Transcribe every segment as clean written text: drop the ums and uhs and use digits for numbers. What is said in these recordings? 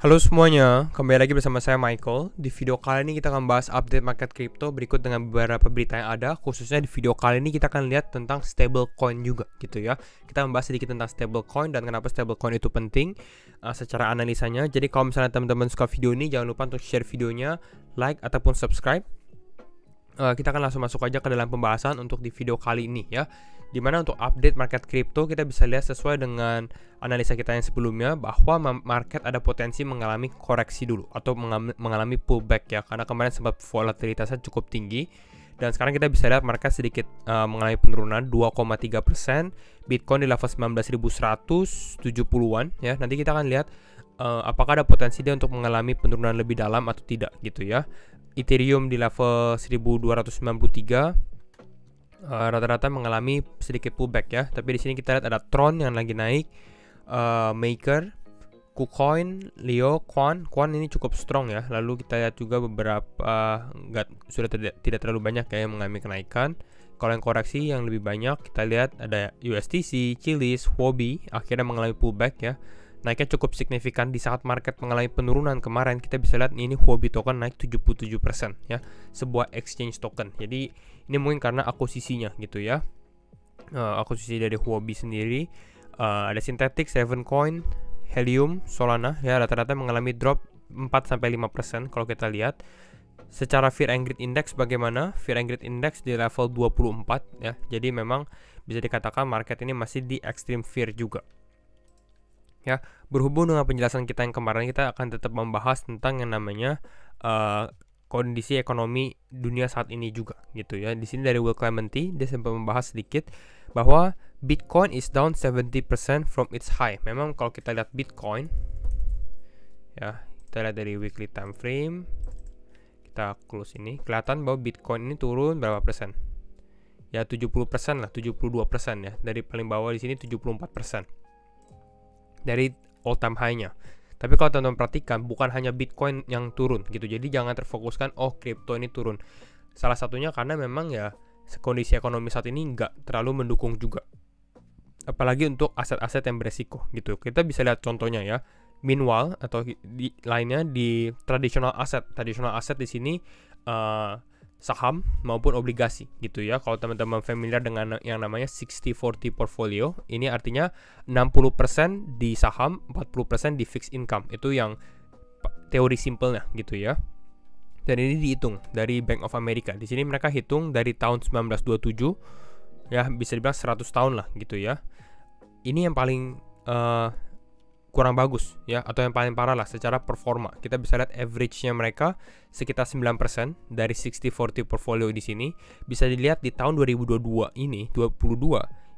Halo semuanya, kembali lagi bersama saya Michael. Di video kali ini kita akan bahas update market crypto berikut dengan beberapa berita yang ada. Khususnya di video kali ini kita akan lihat tentang stablecoin juga gitu ya. Kita akan bahas sedikit tentang stablecoin dan kenapa stablecoin itu penting secara analisanya. Jadi kalau misalnya teman-teman suka video ini, jangan lupa untuk share videonya, like ataupun subscribe. Kita akan langsung masuk aja ke dalam pembahasan untuk di video kali ini ya. Dimana untuk update market crypto kita bisa lihat sesuai dengan analisa kita yang sebelumnya bahwa market ada potensi mengalami koreksi dulu atau mengalami pullback ya, karena kemarin sempat volatilitasnya cukup tinggi dan sekarang kita bisa lihat market sedikit mengalami penurunan 2,3%, Bitcoin di level 19.170-an ya. Nanti kita akan lihat apakah ada potensi dia untuk mengalami penurunan lebih dalam atau tidak gitu ya. Ethereum di level 1293 rata-rata mengalami sedikit pullback ya, tapi di sini kita lihat ada Tron yang lagi naik, Maker, KuCoin, Leo, Quan ini cukup strong ya. Lalu kita lihat juga beberapa sudah tidak terlalu banyak ya yang mengalami kenaikan. Kalau yang koreksi yang lebih banyak kita lihat ada USTC, Chiliz, Huobi akhirnya mengalami pullback ya. Naiknya cukup signifikan di saat market mengalami penurunan kemarin. Kita bisa lihat ini Huobi token naik 77% ya, sebuah exchange token. Jadi ini mungkin karena akuisisinya gitu ya, akuisisi dari Huobi sendiri. Ada Synthetix, Ravencoin, Helium, Solana ya, rata-rata mengalami drop 4-5% kalau kita lihat. Secara Fear and Greed Index bagaimana? Fear and Greed Index di level 24 ya. Jadi memang bisa dikatakan market ini masih di extreme fear juga. Ya, berhubung dengan penjelasan kita yang kemarin, kita akan tetap membahas tentang yang namanya kondisi ekonomi dunia saat ini juga gitu ya. Di sini dari Will Clementi dia sempat membahas sedikit bahwa Bitcoin is down 70% from its high. Memang kalau kita lihat Bitcoin ya, kita lihat dari weekly time frame, kita close ini, kelihatan bahwa Bitcoin ini turun berapa persen? Ya 70% lah, 72% ya. Dari paling bawah di sini 74%. Dari all time high-nya. Tapi kalau teman-teman perhatikan, bukan hanya Bitcoin yang turun gitu. Jadi jangan terfokuskan kripto ini turun. Salah satunya karena memang ya kondisi ekonomi saat ini nggak terlalu mendukung juga. Apalagi untuk aset-aset yang beresiko gitu. Kita bisa lihat contohnya ya. Meanwhile atau lainnya di traditional asset di sini saham maupun obligasi gitu ya. Kalau teman-teman familiar dengan yang namanya 60-40 portfolio, ini artinya 60% di saham, 40% di fixed income. Itu yang teori simpelnya gitu ya. Dan ini dihitung dari Bank of America. Di sini mereka hitung dari tahun 1927 ya, bisa dibilang 100 tahun lah gitu ya. Ini yang paling kurang bagus ya, atau yang paling parah lah secara performa. Kita bisa lihat average-nya mereka sekitar 9% dari 60-40 portfolio di sini. Bisa dilihat di tahun 2022 ini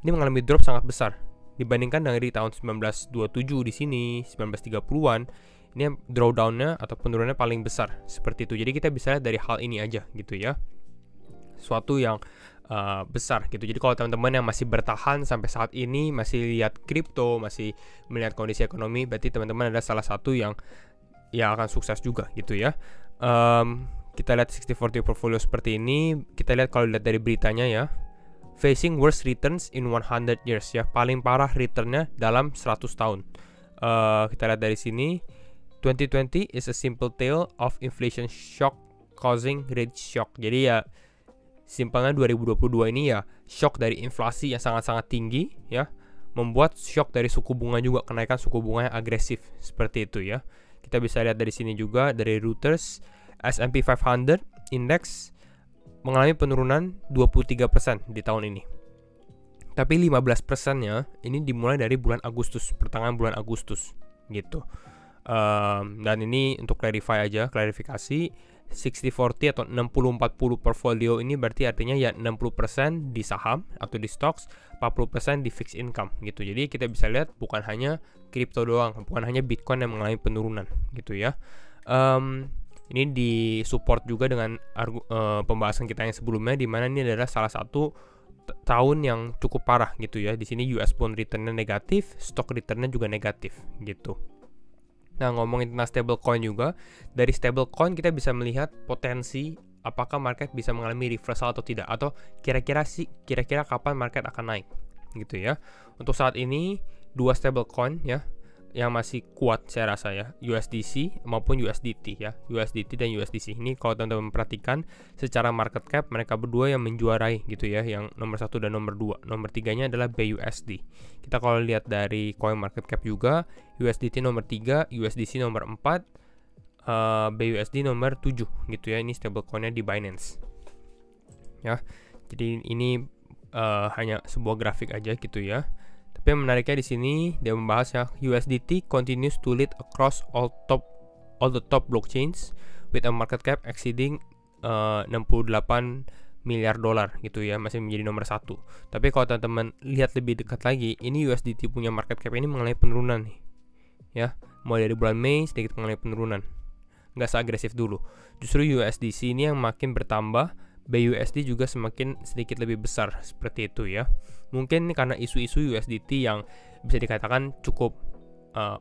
mengalami drop sangat besar dibandingkan dari tahun 1927 di sini, 1930-an. Ini drawdown-nya atau penurunannya paling besar seperti itu. Jadi kita bisa lihat dari hal ini aja gitu ya. Suatu yang besar gitu. Jadi kalau teman-teman yang masih bertahan sampai saat ini, masih lihat kripto, masih melihat kondisi ekonomi, berarti teman-teman adalah salah satu yang akan sukses juga gitu ya. Kita lihat 60-40 portfolio seperti ini. Kita lihat kalau lihat dari beritanya ya, facing worst returns in 100 years ya, paling parah returnnya dalam 100 tahun. Kita lihat dari sini, 2020 is a simple tale of inflation shock causing rate shock. Jadi ya simpelnya 2022 ini ya shock dari inflasi yang sangat-sangat tinggi ya, membuat shock dari suku bunga juga, kenaikan suku bunga yang agresif seperti itu ya. Kita bisa lihat dari sini juga dari Reuters, S&P 500 index mengalami penurunan 23% di tahun ini. Tapi 15%-nya ini dimulai dari bulan Agustus, pertengahan bulan Agustus gitu. Dan ini untuk klarifikasi 60-40 atau 60-40 portfolio ini berarti artinya ya 60% di saham atau di stocks, 40% di fixed income gitu. Jadi kita bisa lihat bukan hanya kripto doang, bukan hanya Bitcoin yang mengalami penurunan gitu ya. Ini disupport juga dengan pembahasan kita yang sebelumnya, di mana ini adalah salah satu tahun yang cukup parah gitu ya. Di sini US bond return-nya negatif, stock return-nya juga negatif gitu. Nah, ngomongin tentang stablecoin juga, dari stablecoin kita bisa melihat potensi apakah market bisa mengalami reversal atau tidak, atau kira-kira kapan market akan naik gitu ya. Untuk saat ini dua stablecoin ya yang masih kuat saya rasa ya, USDC maupun USDT ya. USDT dan USDC ini kalau teman-teman perhatikan secara market cap mereka berdua yang menjuarai gitu ya, yang nomor 1 dan nomor 2. Nomor 3-nya adalah BUSD. Kita kalau lihat dari coin market cap juga, USDT nomor 3, USDC nomor 4, BUSD nomor 7 gitu ya. Ini stablecoinnya di Binance. Ya. Jadi ini hanya sebuah grafik aja gitu ya. Tapi yang menariknya di sini dia membahas ya, USDT continues to lead across all the top blockchains with a market cap exceeding 68 miliar dolar gitu ya, masih menjadi nomor 1. Tapi kalau teman-teman lihat lebih dekat lagi, ini USDT punya market cap ini mengalami penurunan nih. Ya, mulai dari bulan Mei sedikit mengalami penurunan. Nggak seagresif dulu. Justru USDC ini yang makin bertambah, BUSD juga semakin sedikit lebih besar seperti itu ya. Mungkin karena isu-isu USDT yang bisa dikatakan cukup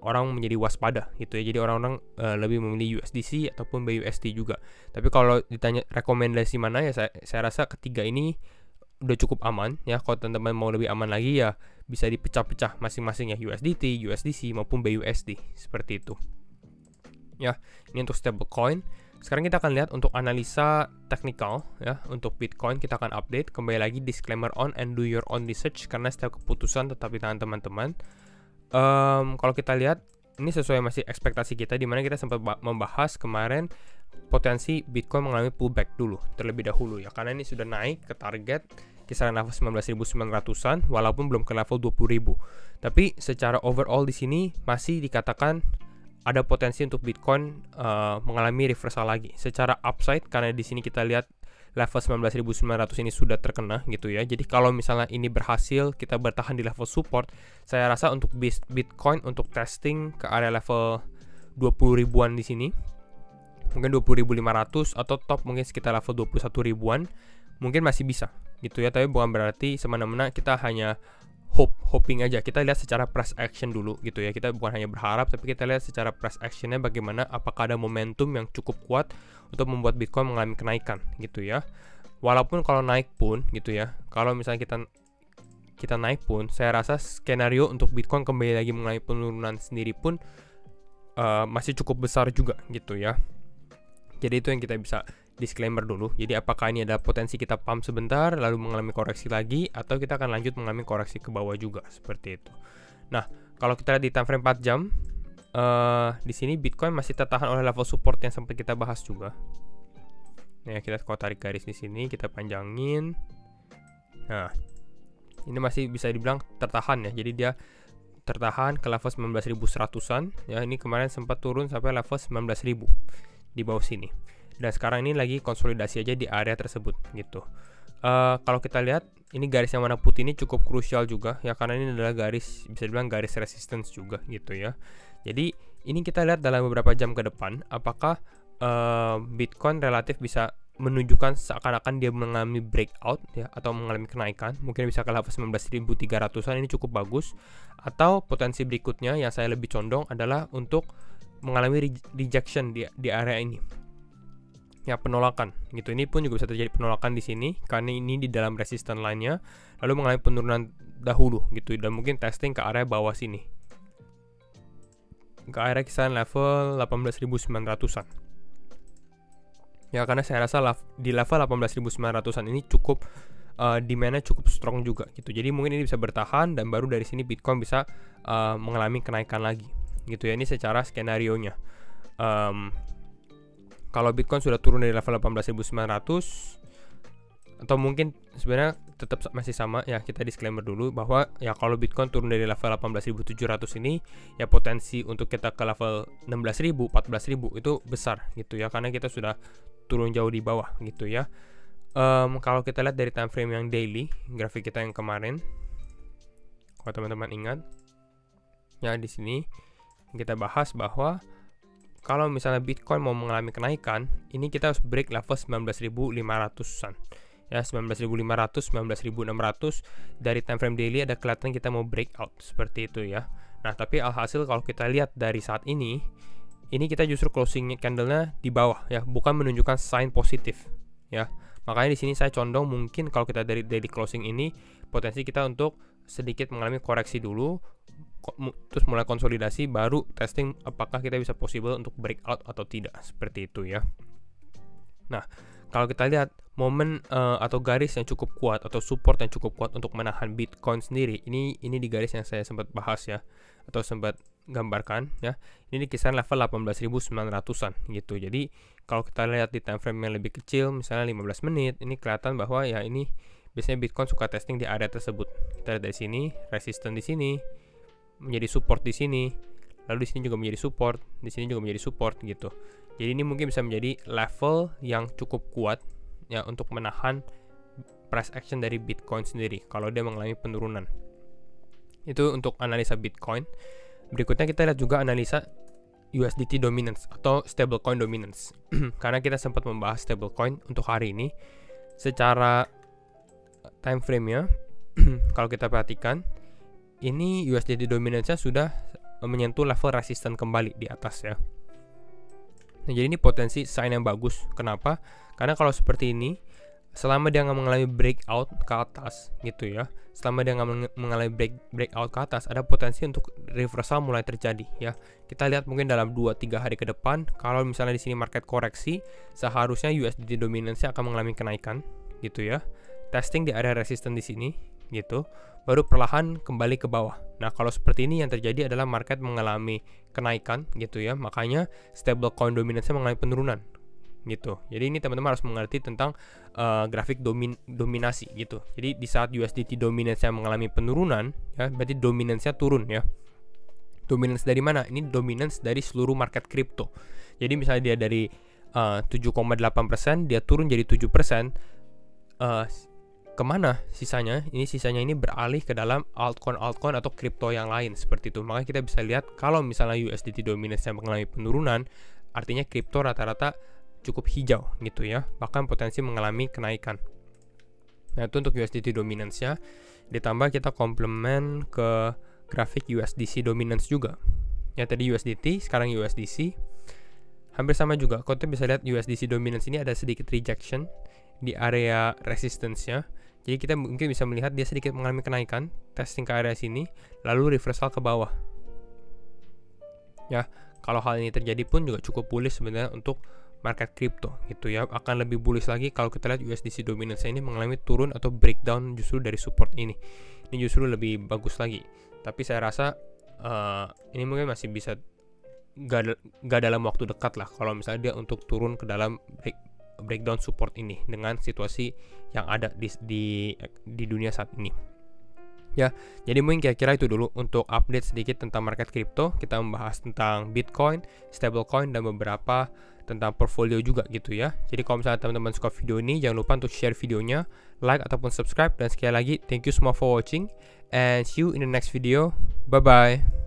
orang menjadi waspada gitu ya. Jadi orang-orang lebih memilih USDC ataupun BUSD juga. Tapi kalau ditanya rekomendasi mana ya, saya rasa ketiga ini udah cukup aman ya. Kalau teman-teman mau lebih aman lagi ya bisa dipecah-pecah masing-masing ya, USDT, USDC maupun BUSD seperti itu. Ya, ini untuk stablecoin. Sekarang kita akan lihat untuk analisa teknikal ya. Untuk Bitcoin kita akan update. Kembali lagi disclaimer on and do your own research karena setiap keputusan tetap di tangan teman-teman. Kalau kita lihat ini sesuai masih ekspektasi kita, dimana kita sempat membahas kemarin potensi Bitcoin mengalami pullback dulu terlebih dahulu ya, karena ini sudah naik ke target kisaran level 19.900-an walaupun belum ke level 20.000. Tapi secara overall di sini masih dikatakan ada potensi untuk Bitcoin mengalami reversal lagi secara upside, karena di sini kita lihat level 19.900 ini sudah terkena gitu ya. Jadi kalau misalnya ini berhasil kita bertahan di level support, saya rasa untuk Bitcoin untuk testing ke area level 20 ribuan di sini, mungkin 20.500 atau top mungkin sekitar level 21 ribuan mungkin masih bisa gitu ya. Tapi bukan berarti semena-mena kita hanya hoping aja. Kita lihat secara price action dulu gitu ya. Kita bukan hanya berharap, tapi kita lihat secara price actionnya bagaimana, apakah ada momentum yang cukup kuat untuk membuat Bitcoin mengalami kenaikan gitu ya. Walaupun kalau naik pun gitu ya, kalau misalnya kita naik pun, saya rasa skenario untuk Bitcoin kembali lagi mengalami penurunan sendiri pun masih cukup besar juga gitu ya. Jadi itu yang kita bisa disclaimer dulu. Jadi apakah ini ada potensi kita pump sebentar lalu mengalami koreksi lagi, atau kita akan lanjut mengalami koreksi ke bawah juga seperti itu. Nah, kalau kita lihat di time frame 4 jam, di sini Bitcoin masih tertahan oleh level support yang sempat kita bahas juga. Nah, kita kalau tarik garis di sini, kita panjangin. Nah, ini masih bisa dibilang tertahan ya. Jadi dia tertahan ke level 19.100-an ya. Ini kemarin sempat turun sampai level 19.000 di bawah sini. Dan sekarang ini lagi konsolidasi aja di area tersebut gitu. Kalau kita lihat ini garis yang warna putih ini cukup krusial juga ya, karena ini adalah garis, bisa dibilang garis resistance juga gitu ya. Jadi ini kita lihat dalam beberapa jam ke depan apakah Bitcoin relatif bisa menunjukkan seakan-akan dia mengalami breakout ya, atau mengalami kenaikan, mungkin bisa ke level 19.300-an, ini cukup bagus. Atau potensi berikutnya yang saya lebih condong adalah untuk mengalami rejection di area ini ya, penolakan gitu. Ini pun juga bisa terjadi penolakan di sini karena ini di dalam resistance line-nya, lalu mengalami penurunan dahulu gitu, dan mungkin testing ke area bawah sini, ke area kisaran level 18.900-an ya, karena saya rasa di level 18.900-an ini cukup demand-nya cukup strong juga gitu. Jadi mungkin ini bisa bertahan dan baru dari sini Bitcoin bisa mengalami kenaikan lagi gitu ya. Ini secara skenario-nya. Kalau Bitcoin sudah turun dari level 18.900, atau mungkin sebenarnya tetap masih sama ya, kita disclaimer dulu bahwa ya kalau Bitcoin turun dari level 18.700 ini ya potensi untuk kita ke level 16.000, 14.000 itu besar gitu ya, karena kita sudah turun jauh di bawah gitu ya. Kalau kita lihat dari time frame yang daily, grafik kita yang kemarin, kalau teman-teman ingat ya, di sini kita bahas bahwa kalau misalnya Bitcoin mau mengalami kenaikan, ini kita harus break level 19.500-an. Ya, 19.500, 19.600 dari time frame daily ada kelihatan kita mau breakout seperti itu ya. Nah, tapi alhasil kalau kita lihat dari saat ini kita justru closing candle-nya di bawah ya, bukan menunjukkan sign positif ya. Makanya di sini saya condong mungkin kalau kita dari daily closing ini potensi kita untuk sedikit mengalami koreksi dulu. terus mulai konsolidasi, baru testing apakah kita bisa possible untuk breakout atau tidak, seperti itu ya. Nah, kalau kita lihat momen atau garis yang cukup kuat atau support yang cukup kuat untuk menahan Bitcoin sendiri, ini di garis yang saya sempat bahas ya, atau sempat gambarkan ya. Ini di kisaran level 18.900-an gitu. Jadi kalau kita lihat di time frame yang lebih kecil, misalnya 15 menit, ini kelihatan bahwa ya ini biasanya Bitcoin suka testing di area tersebut. Kita lihat dari sini, resistance di sini, menjadi support di sini, lalu di sini juga menjadi support, di sini juga menjadi support gitu. Jadi ini mungkin bisa menjadi level yang cukup kuat ya untuk menahan price action dari Bitcoin sendiri kalau dia mengalami penurunan. Itu untuk analisa Bitcoin. Berikutnya kita lihat juga analisa USDT dominance atau stablecoin dominance. Karena kita sempat membahas stablecoin untuk hari ini secara time frame-nya kalau kita perhatikan, ini USDT dominance-nya sudah menyentuh level resistance kembali di atas ya. Nah, jadi ini potensi sign yang bagus. Kenapa? Karena kalau seperti ini, selama dia nggak mengalami breakout ke atas gitu ya, selama dia nggak mengalami breakout ke atas, ada potensi untuk reversal mulai terjadi ya. Kita lihat mungkin dalam 2-3 hari ke depan, kalau misalnya di sini market koreksi, seharusnya USDT dominance-nya akan mengalami kenaikan gitu ya. Testing di area resistance di sini gitu, baru perlahan kembali ke bawah. Nah, kalau seperti ini yang terjadi adalah market mengalami kenaikan gitu ya, makanya stablecoin dominance-nya mengalami penurunan gitu. Jadi ini teman-teman harus mengerti tentang grafik dominasi gitu. Jadi di saat USDT dominance-nya mengalami penurunan ya, berarti dominance-nya turun ya. Dominance dari mana? Ini dominance dari seluruh market crypto. Jadi misalnya dia dari 7,8%, dia turun jadi 7%, kemana sisanya? Sisanya ini beralih ke dalam altcoin atau kripto yang lain seperti itu. Makanya kita bisa lihat kalau misalnya USDT dominance yang mengalami penurunan, artinya kripto rata-rata cukup hijau gitu ya, bahkan potensi mengalami kenaikan. Nah, itu untuk USDT dominance-nya. Ditambah kita komplement ke grafik USDC dominance juga. Ya, tadi USDT, sekarang USDC. Hampir sama juga. Kita bisa lihat USDC dominance ini ada sedikit rejection di area resistance-nya. Jadi kita mungkin bisa melihat dia sedikit mengalami kenaikan, testing ke area sini, lalu reversal ke bawah. Ya, kalau hal ini terjadi pun juga cukup bullish sebenarnya untuk market crypto gitu ya. Akan lebih bullish lagi kalau kita lihat USDC dominance ini mengalami turun atau breakdown justru dari support ini. Ini justru lebih bagus lagi. Tapi saya rasa ini mungkin masih bisa gak dalam waktu dekat lah kalau misalnya dia untuk turun ke dalam breakdown support ini dengan situasi yang ada di dunia saat ini. Ya, jadi mungkin kira-kira itu dulu untuk update sedikit tentang market crypto. Kita membahas tentang Bitcoin, stablecoin, dan beberapa tentang portfolio juga gitu ya. Jadi kalau misalnya teman-teman suka video ini, jangan lupa untuk share videonya, like ataupun subscribe. Dan sekali lagi, thank you semua for watching and see you in the next video. Bye bye.